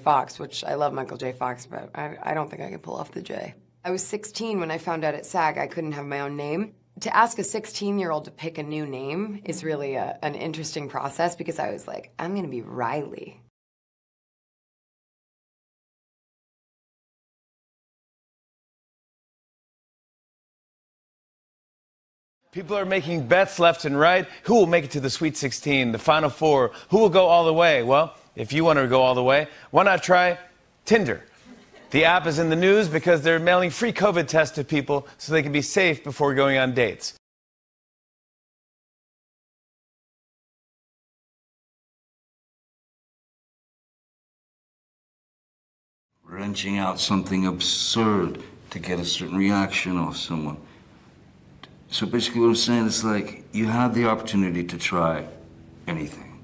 Fox, which I love Michael J. Fox, but I don't think I could pull off the J. I was 16 when I found out at SAG I couldn't have my own name. To ask a 16-year-old to pick a new name is really an interesting process because I was like, I'm gonna be Riley. People are making bets left and right. Who will make it to the Sweet 16, the Final Four? Who will go all the way? Well, if you want to go all the way, why not try Tinder? The app is in the news because they're mailing free COVID tests to people so they can be safe before going on dates. Wrenching out something absurd to get a certain reaction off someone. So basically what I'm saying is like, you had the opportunity to try anything.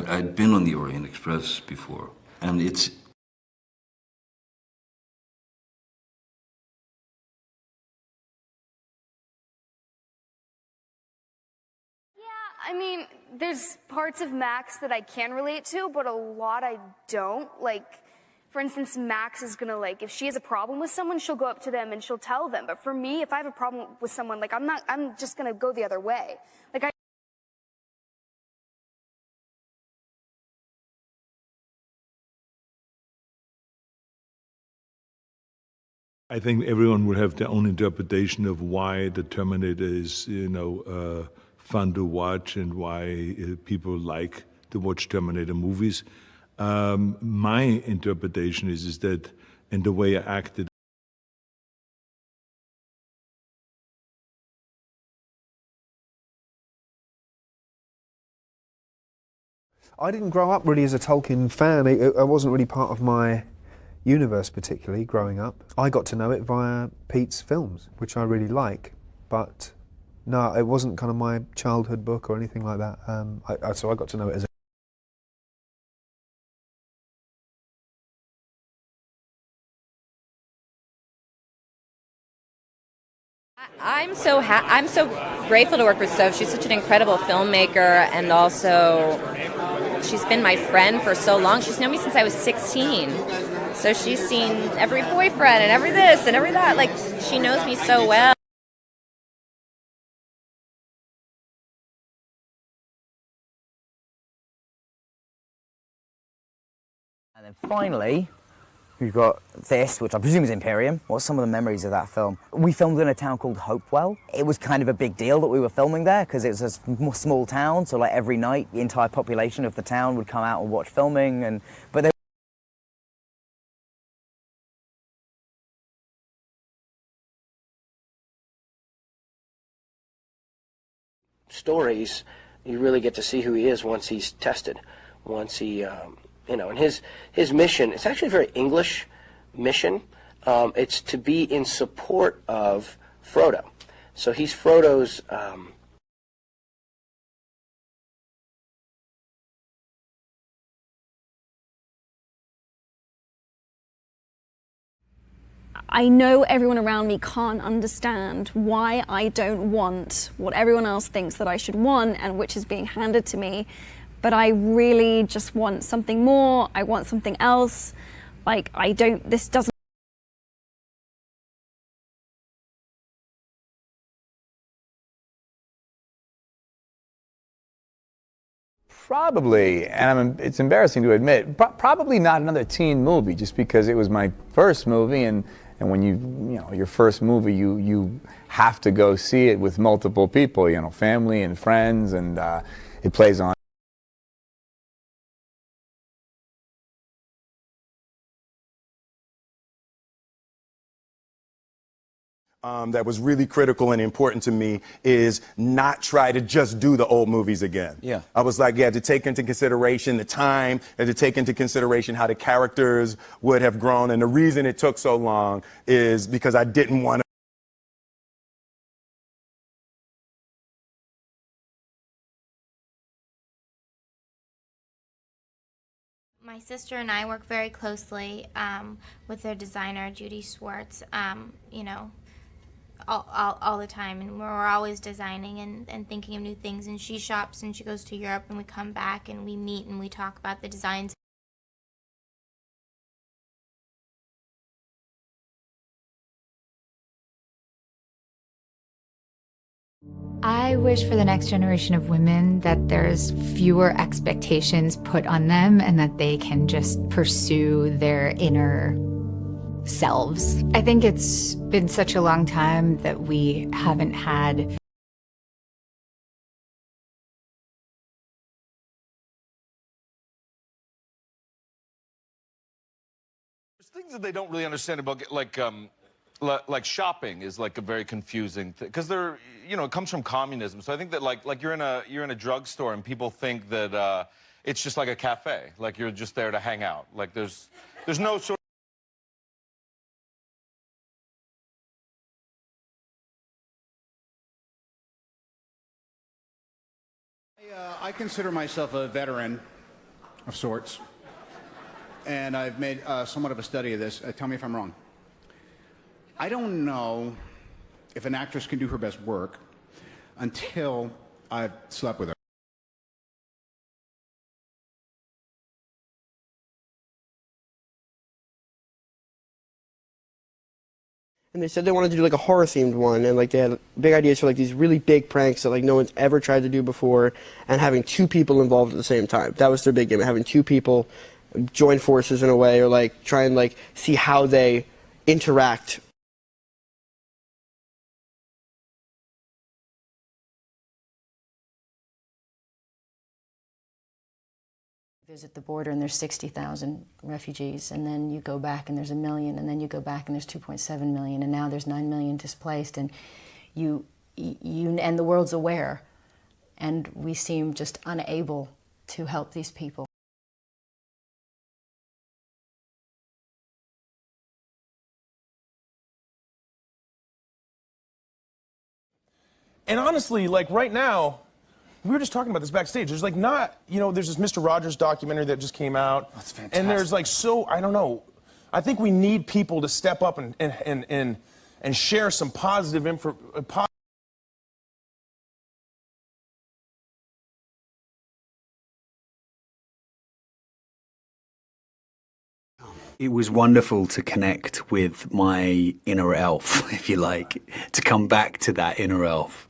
I'd been on the Orient Express before, and it's... I mean, there's parts of Max that I can relate to, but a lot I don't. Like, for instance, Max is gonna, like, if she has a problem with someone, she'll go up to them and she'll tell them. But for me, if I have a problem with someone, like, I'm just gonna go the other way. Like, I think everyone will have their own interpretation of why the Terminator is, fun to watch and why people like to watch Terminator movies. My interpretation is that, and the way I acted. I didn't grow up really as a Tolkien fan. I wasn't really part of my universe particularly growing up. I got to know it via Pete's films, which I really like, but no, it wasn't kind of my childhood book or anything like that. So I got to know it as a... I'm so grateful to work with Soph. She's such an incredible filmmaker, and also she's been my friend for so long. She's known me since I was 16. So she's seen every boyfriend and every this and every that. Like, she knows me so well. And then finally, we've got this, which I presume is Imperium. What's some of the memories of that film? We filmed in a town called Hopewell. It was kind of a big deal that we were filming there because it was a small town, so like every night the entire population of the town would come out and watch filming. And then stories, you really get to see who he is once he's tested, once he, and his mission, it's actually a very English mission. It's to be in support of Frodo. So he's Frodo's, I know everyone around me can't understand why I don't want what everyone else thinks that I should want and which is being handed to me, but I really just want something more. I want something else. Like, this doesn't. Probably, and it's embarrassing to admit, probably not another teen movie, just because it was my first movie, and when your first movie, you have to go see it with multiple people, family and friends, and it plays on. That was really critical and important to me is not try to just do the old movies again. Yeah. I was like, to take into consideration the time and to take into consideration how the characters would have grown. And the reason it took so long is because I didn't want to. My sister and I work very closely with their designer, Judy Schwartz, all the time, and we're always designing and thinking of new things, and she shops and she goes to Europe, and we come back and we meet and we talk about the designs. I wish for the next generation of women that there's fewer expectations put on them and that they can just pursue their inner selves. I think it's been such a long time that we haven't had There's things that they don't really understand about, like shopping is like a very confusing thing because they're, you know, it comes from communism. So I think that like you're in a drugstore and people think that it's just like a cafe, like you're just there to hang out. Like there's no sort. I consider myself a veteran of sorts, and I've made somewhat of a study of this. Tell me if I'm wrong. I don't know if an actress can do her best work until I've slept with her. And they said they wanted to do like a horror-themed one, and like they had big ideas for like these really big pranks that like no one's ever tried to do before, and having two people involved at the same time. That was their big game, having two people join forces in a way, or like try and like see how they interact. Visit the border and there's 60,000 refugees, and then you go back and there's 1 million, and then you go back and there's 2.7 million, and now there's 9 million displaced, and and the world's aware, and we seem just unable to help these people. And honestly, like right now, we were just talking about this backstage. There's like not, you know, there's this Mr. Rogers documentary that just came out. That's fantastic. And there's like I don't know. I think we need people to step up and share some positive info. It was wonderful to connect with my inner elf, if you like, to come back to that inner elf.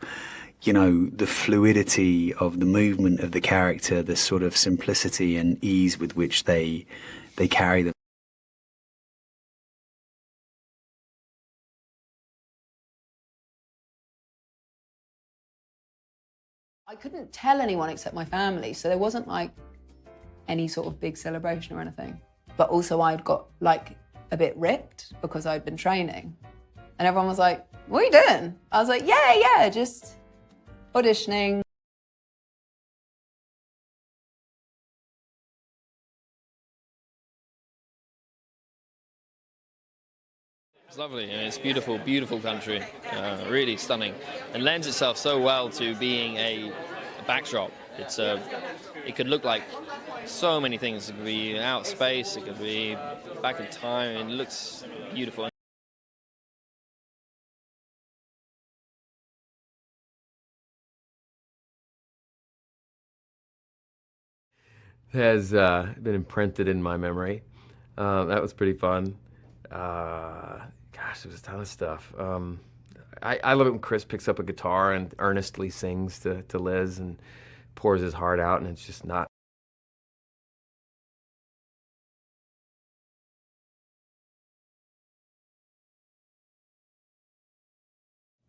You know, the fluidity of the movement of the character, the sort of simplicity and ease with which they carry them. I couldn't tell anyone except my family, so there wasn't like any sort of big celebration or anything. But also I'd got like a bit ripped because I'd been training. And everyone was like, what are you doing? I was like, yeah, just auditioning. It's lovely, and it's beautiful, beautiful country, really stunning, and lends itself so well to being a backdrop. It could look like so many things. It could be out space, it could be back in time, and it looks beautiful. Has been imprinted in my memory. That was pretty fun. Gosh, there was a ton of stuff. I love it when Chris picks up a guitar and earnestly sings to Liz and pours his heart out, and it's just not.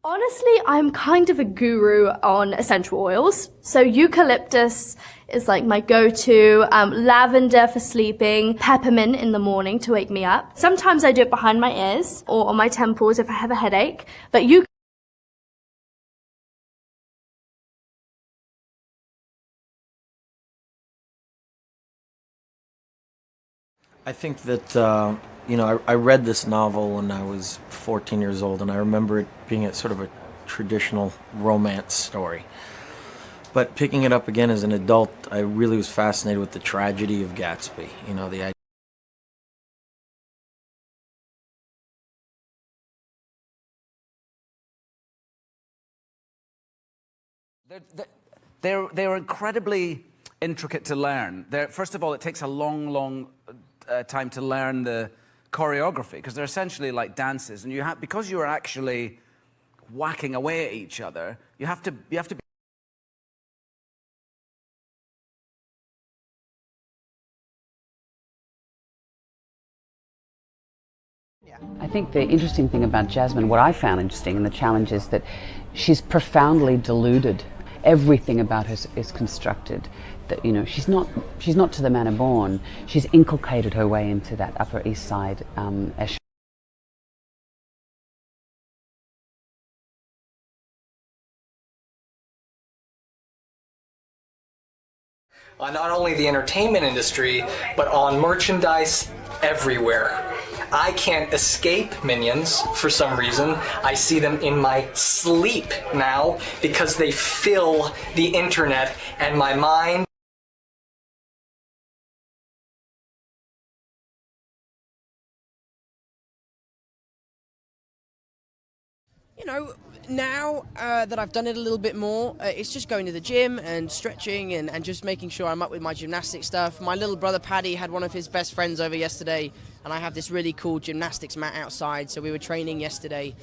Honestly, I'm kind of a guru on essential oils. So eucalyptus is like my go-to, lavender for sleeping, peppermint in the morning to wake me up. Sometimes I do it behind my ears or on my temples if I have a headache, but I think that, you know, I read this novel when I was 14 years old, and I remember it being a sort of a traditional romance story. But picking it up again as an adult, I really was fascinated with the tragedy of Gatsby. You know, the idea. They're incredibly intricate to learn. First of all, it takes a long time to learn the choreography because they're essentially like dances, and because you are actually whacking away at each other. You have to be. I think the interesting thing about Jasmine, what I found interesting in the challenge, is that she's profoundly deluded. Everything about her is constructed. That, you know, she's not to the manner born. She's inculcated her way into that Upper East Side echelon. Not only the entertainment industry, but on merchandise everywhere. I can't escape Minions for some reason. I see them in my sleep now because they fill the internet and my mind. You know, now that I've done it a little bit more, it's just going to the gym and stretching and just making sure I'm up with my gymnastics stuff. My little brother Paddy had one of his best friends over yesterday, and I have this really cool gymnastics mat outside, so we were training yesterday.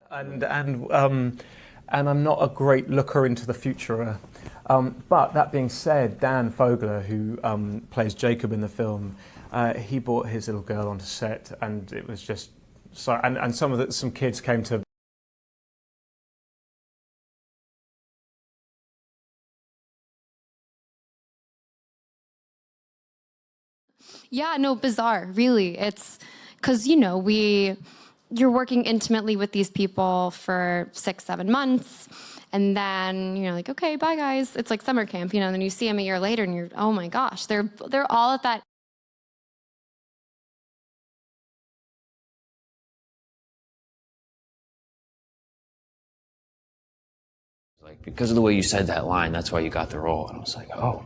And I'm not a great looker into the future. But that being said, Dan Fogler, who plays Jacob in the film, he brought his little girl onto set, and it was just so. And some kids came to. Yeah, no, bizarre, really. It's because, you know, you're working intimately with these people for 6-7 months, and then you're like, okay, bye guys. It's like summer camp, you know, and then you see them a year later and you're, oh my gosh, they're all at that. Like, because of the way you said that line, that's why you got the role. And I was like, oh,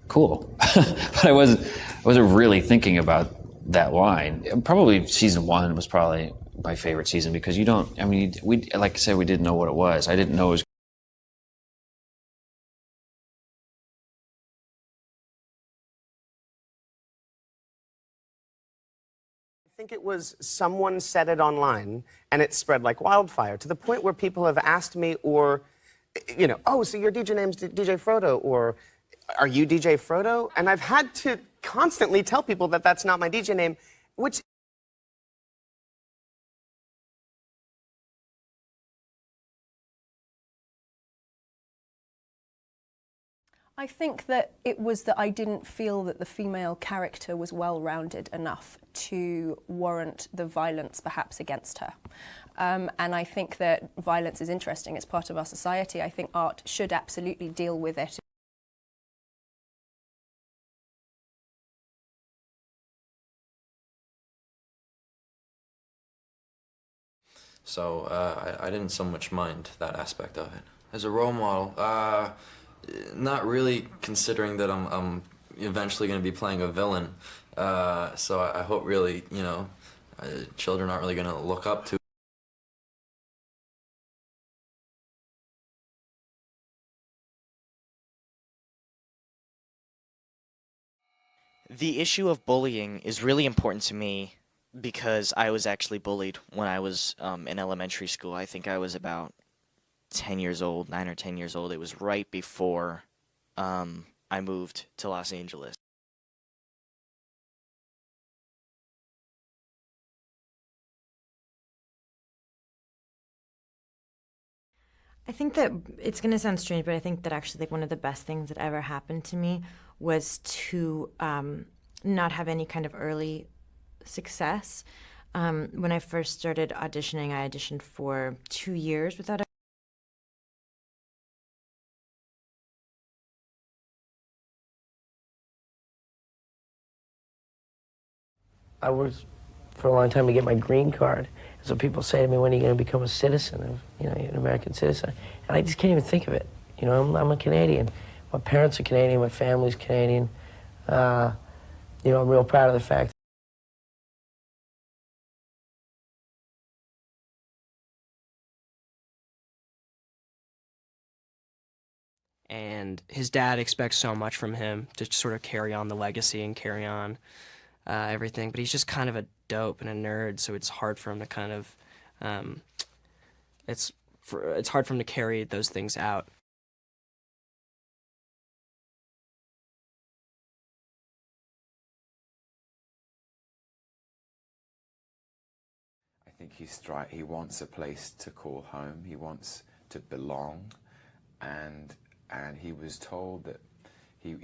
cool. But I wasn't really thinking about that line. Probably season 1 was probably my favorite season because we, like I said, we didn't know what it was. I didn't know it was. I think it was someone said it online and it spread like wildfire to the point where people have asked me, or, you know, oh, so your DJ name's DJ Frodo, or are you DJ Frodo? And I've had to constantly tell people that that's not my DJ name, which... I think that it was that I didn't feel that the female character was well-rounded enough to warrant the violence perhaps against her. And I think that violence is interesting. It's part of our society. I think art should absolutely deal with it. So I didn't so much mind that aspect of it. As a role model, not really, considering that I'm eventually going to be playing a villain. So I hope really, you know, children aren't really going to look up to. The issue of bullying is really important to me because I was actually bullied when I was in elementary school. I think I was about 10 years old, 9 or 10 years old. It was right before I moved to Los Angeles. I think that it's going to sound strange, but I think that actually like one of the best things that ever happened to me was to not have any kind of early success. When I first started auditioning, I auditioned for 2 years without I worked for a long time to get my green card. So people say to me, when are you going to become a citizen of, you know, an American citizen? And I just can't even think of it. You know, I'm a Canadian. My parents are Canadian, my family's Canadian. You know, I'm real proud of the fact. and his dad expects so much from him to sort of carry on the legacy and carry on everything. But he's just kind of a dope and a nerd, so it's hard for him to kind of it's hard for him to carry those things out. I think he wants a place to call home. He wants to belong, and he was told that he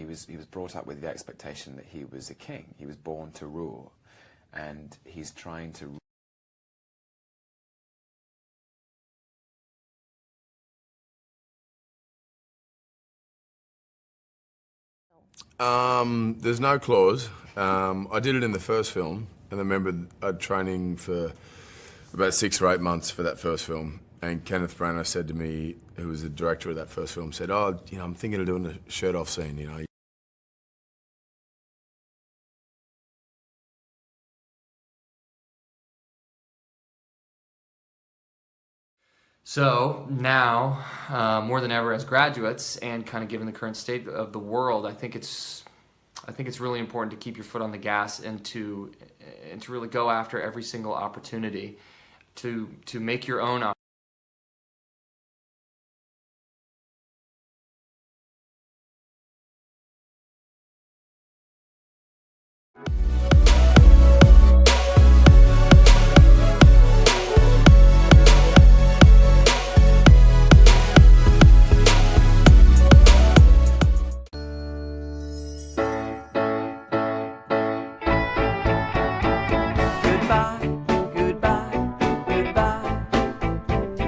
was brought up with the expectation that he was a king. He was born to rule, and he's trying to. There's no clause. I did it in the first film, and I remember I'd training for about 6 or 8 months for that first film. And Kenneth Branagh said to me, who was the director of that first film, said, "Oh, I'm thinking of doing a shirt-off scene, So now, more than ever as graduates and kind of given the current state of the world, I think it's really important to keep your foot on the gas and to really go after every single opportunity to make your own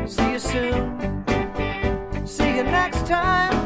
See you soon. See you next time.